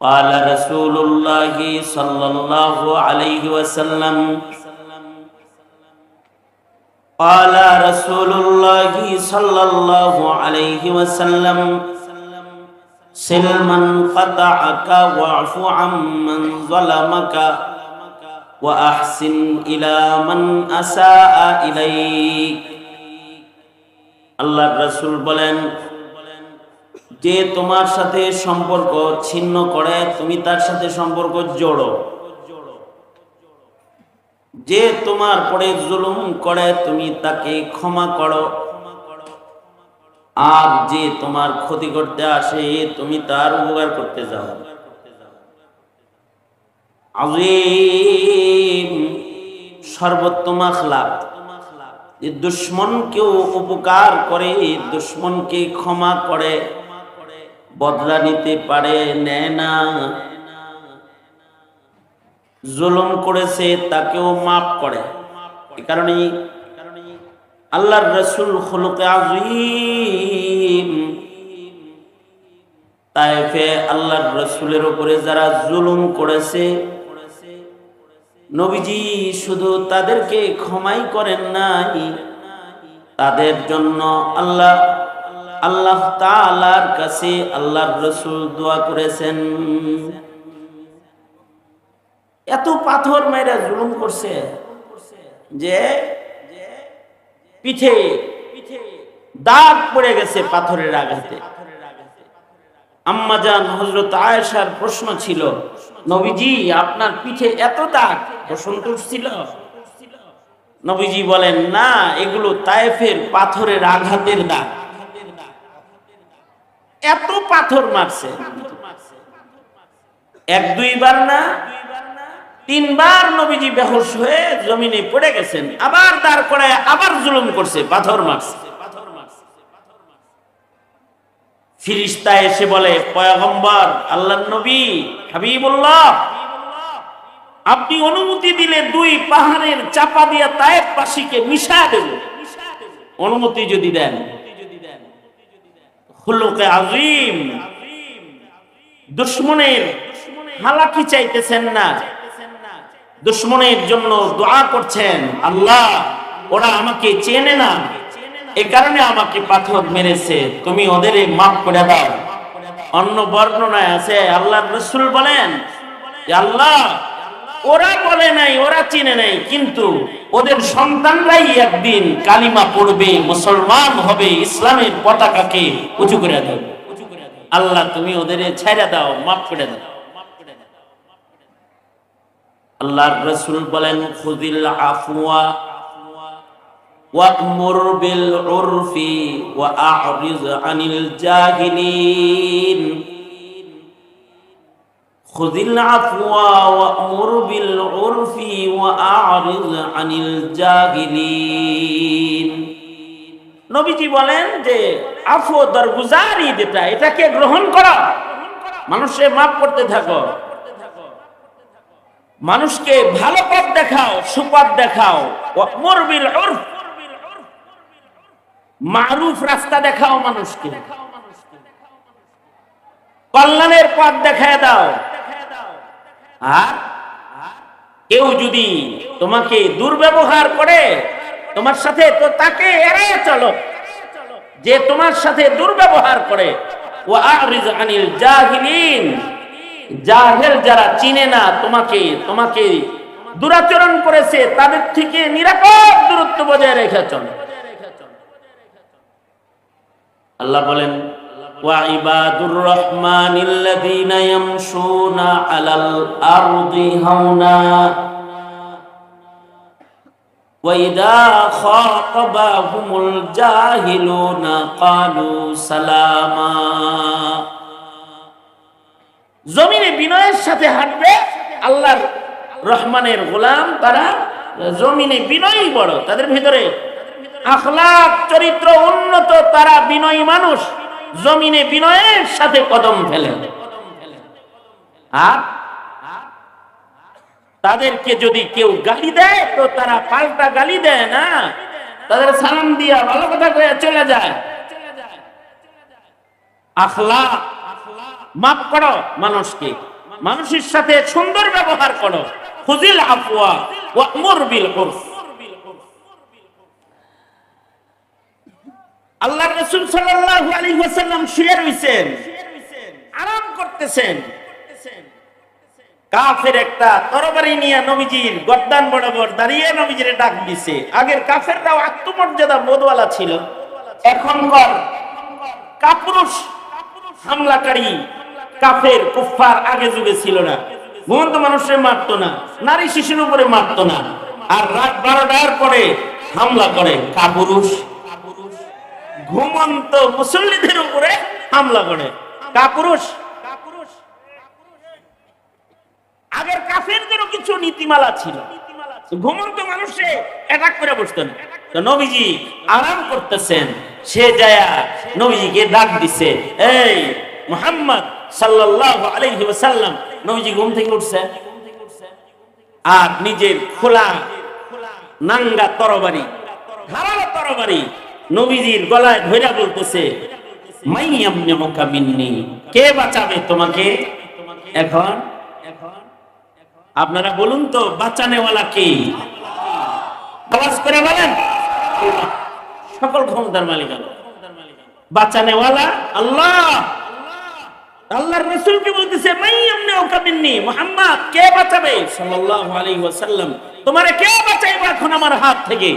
قال رسول الله صلى الله عليه وسلم قال رسول الله صلى الله عليه وسلم سل من قطعك واعف عمن ظلمك وأحسن إلى من أساء إليك আল্লাহর রাসূল বলেন, যে তোমার সাথে সম্পর্ক ছিন্ন করে তুমি তার সাথে সম্পর্ক জোড়ো, যে তোমার পরে জুলুম করে তুমি তাকে ক্ষমা করো, আর যে তোমার ক্ষতি করতে আসে তুমি তার উপকার করতে যাও। আযীম সর্বোত্তম আখলাক, যে দুশমনকেও উপকার করে, দুশমনকে ক্ষমা করে, বদলা নিতে পারে, নেয় না, জুলুম করেছে তাকেও মাফ করে। এই কারণে আল্লাহর রাসূল খুলুকে আযীম। তায়েফে আল্লাহর রাসূলের উপরে যারা জুলুম করেছে, নবীজি শুধু তাদেরকে ক্ষমাই করেন নাই, তাদের জন্য আল্লাহ তাআলার কাছে আল্লাহর রাসূল দোয়া করেছেন। এত পাথর মেরে জুলুম করছে যে পিঠে দাগ পড়ে গেছে পাথরের আঘাতে। আম্মাজান হযরত আয়েশার প্রশ্ন ছিল, নবীজি আপনার পিঠে এত দাগ সন্তোষ ছিল? নবীজি বলেন, না, এগুলো তায়েফের পাথরের আঘাতের দাগ। এত পাথর মারছে, এক দুইবার না, তিনবার নবীজি বেহুশ হয়ে জমিনে পড়ে গেছেন, আবার দাঁড় করায় আবার জুলুম করছে, পাথর মারছে। ফিরিস্তা এসে বলে, পয়গম্বর, আল্লাহর নবী, হাবিবুল্লাহ, আপনি অনুমতি দিলে দুই পাহাড়ের চাপা দিয়া তায়েফবাসীকে মিশা দেব, অনুমতি যদি দেন। খুলুকে আযীম, দুশমনের হালাকি চাইতেছেন না, দুশমনের জন্য দোয়া করছেন, আল্লাহ ওরা আমাকে চেনে না, এই কারণে আমাকে পাথর মেরেছে, তুমি ওদের মাফ করে দাও। অন্য বর্ণনায় আছে আল্লাহর রাসূল বলেন, আল্লাহ ওরা বলে নাই, ওরা চিনে নাই, কিন্তু ওদের সন্তানরাই একদিন কালিমা পড়বে, মুসলমান হবে, ইসলামের পতাকাকে উঁচু করে দাও, আল্লাহ তুমি ওদের ছেড়ে দাও, মাফ করে দাও। আল্লাহর রাসূল বলেন, খুযিল আফওয়া ওয়া'মুর বিল উরফি ওয়া আ'রিজ আনিল জাহিলিন। খুযিল আফওয়া ওয়া'মুর বিল উরফি ওয়া আ'রিজ আনিল জাহিলিন। নবীজি বলেন যে আফু দরগুজারি যেটা, এটাকে গ্রহণ করো, মানুষকে মাফ করতে থাকো, মানুষকে ভালো পথ দেখাও, সুপথ দেখাও, ওয়া'মুর বিল উরফ, মারুফ রাস্তা দেখাও, মানুষকে কল্যাণের পথ দেখায় দাও। আর কেউ যদি তোমাকে দুর্ব্যবহার করে তোমার সাথে, তো তাকে এড়িয়ে চলো, যে তোমার সাথে দুর্ব্যবহার করে। ওয়া আ'রিজ আনিল জাহিলিন, জাহেল যারা চিনে না তোমাকে দুরাচরণ করেছে, তাদের থেকে নিরাপদ দূরত্ব বজায় রেখে চলো। আল্লাহ বলেন, ওয়া ইবাদুর রহমানিল্লাযীনা ইয়ামশুনা আলাল আরদি হাওনা ওয়া ইযা খাতাবাহুমুল জাহিলুনা ক্বালু সালামা। জমিনে বিনয়ের সাথে হাঁটবে আল্লাহর রহমানের গোলাম, তারা জমিনে বিনয়ী বড়, তাদের ভিতরে আখলাক চরিত্র উন্নত, তারা বিনয়ী মানুষ, জমিনে বিনয়ের সাথে কদম ফেলে। আর তাদেরকে যদি কেউ গালি দেয় তো তারা পাল্টা গালি দেয় না, তাদের সালাম দিয়া ভালো কথা কয়ে চলে যায়। আখলাক, মাফ করো মানুষকে। মানুষের সাথে সুন্দর ব্যবহার করো। খুযিল আফওয়া ওয়া'মুর বিল উরফ। আল্লাহর রাসূল সাল্লাল্লাহু আলাইহি ওয়াসাল্লাম শুয়ে রইছেন, আরাম করতেছেন। কাফের একটা তরবারি নিয়ে নবীজির গর্দান বরাবর দাঁড়িয়ে নবীজিরে ডাক দিছে। আগের কাফেররাও আত্মমর্যাদা বোধওয়ালা ছিল, এখনকার কাপুরুষ হামলাকারী কাফের কুফফার আগে যুগে ছিল না। ঘুমন্ত মানুষের মারতো না, নারী শিশুর উপরে মারতো না, আর রাত 12টার পরে হামলা করে কাপুরুষ। ঘুমন্ত মুসল্লিদের উপরে হামলা করে কাপুরুষ। আগের কাফেরদেরও কিছু নীতিমালা ছিল, ঘুমন্ত মানুষে অ্যাটাক করে বসতো না। তো নবীজি আরাম করতেছেন, সে যায়া নবীজিকে ডাক দিছে, এই মুহাম্মদ সাল্লাল্লাহু আলাইহি ওয়াসাল্লাম। নবীজি ঘুম থেকে উঠছে আর নিজের খোলা নাঙ্গা তরবারি, ধারালো তরবারি নবীজির গলায় ধইরা বলতেছে, মাইয়ামনুকা মিন্নি, কে বাঁচাবে তোমাকে এখন? আপনারা বলুন তো, বাঁচানেওয়ালা কে? আওয়াজ করে বলেন। সকল ক্ষমতার মালিক আল্লাহ, বাঁচানেওয়ালা আল্লাহ। আল্লাহর রাসূলকে বলতেছে, মাইয়ামনুকা মিন্নি, মুহাম্মদ কে বাঁচাবে সাল্লাল্লাহু আলাইহি ওয়াসাল্লাম, তোমারে কে বাঁচাইবে এখন আমার হাত থেকে?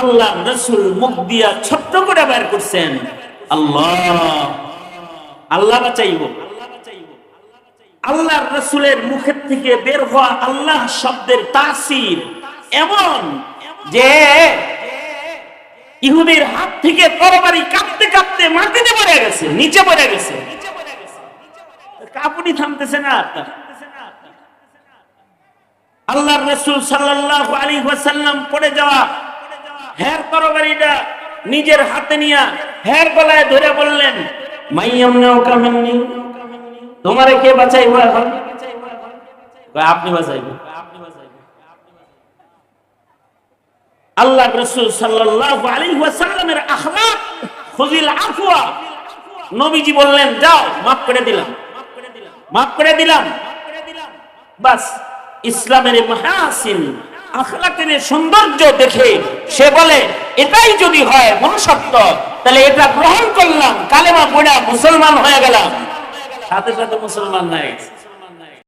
আল্লাহর রাসূল মুখ দিয়া ছোট্ট করে বের করছেন, আল্লাহ, আল্লাহ বাঁচাইবো। আল্লাহর রাসূলের মুখের থেকে বের হওয়া আল্লাহ শব্দের তাসির এমন যে ইহুদির হাত থেকে তরবারি কাঁপতে কাঁপতে মাটিতে পড়ে গেছে, নিচে পড়ে গেছে, কাঁপুনি থামতেছে না। আল্লাহর রাসূল সাল্লাল্লাহু আলাইহি ওয়াসাল্লাম পড়ে যাওয়া হের তরবারিটা নিজের হাতে নিয়ে হের গলায় ধরে বললেন, মাইয়ামনুকা মিন্নি, তোমারে কে বাঁচাইবো এখন? আপনি বাঁচাইবেন। আল্লাহর রাসূল সাল্লাল্লাহু আলাইহি ওয়াসাল্লামের আখলাক, খুযিল আফওয়া। নবীজি বললেন, যাও, মাফ করে দিলাম, মাফ করে দিলাম। বাস, ইসলামের মাহাসিন, আখলাকের সৌন্দর্য দেখে সে বলে, এটাই যদি হয় মনুষ্যত্ব, তাহলে এটা গ্রহণ করলাম, কালেমা পড়া মুসলমান হয়ে গেলাম। সাথে সাথে মুসলমান হয়ে গেছে।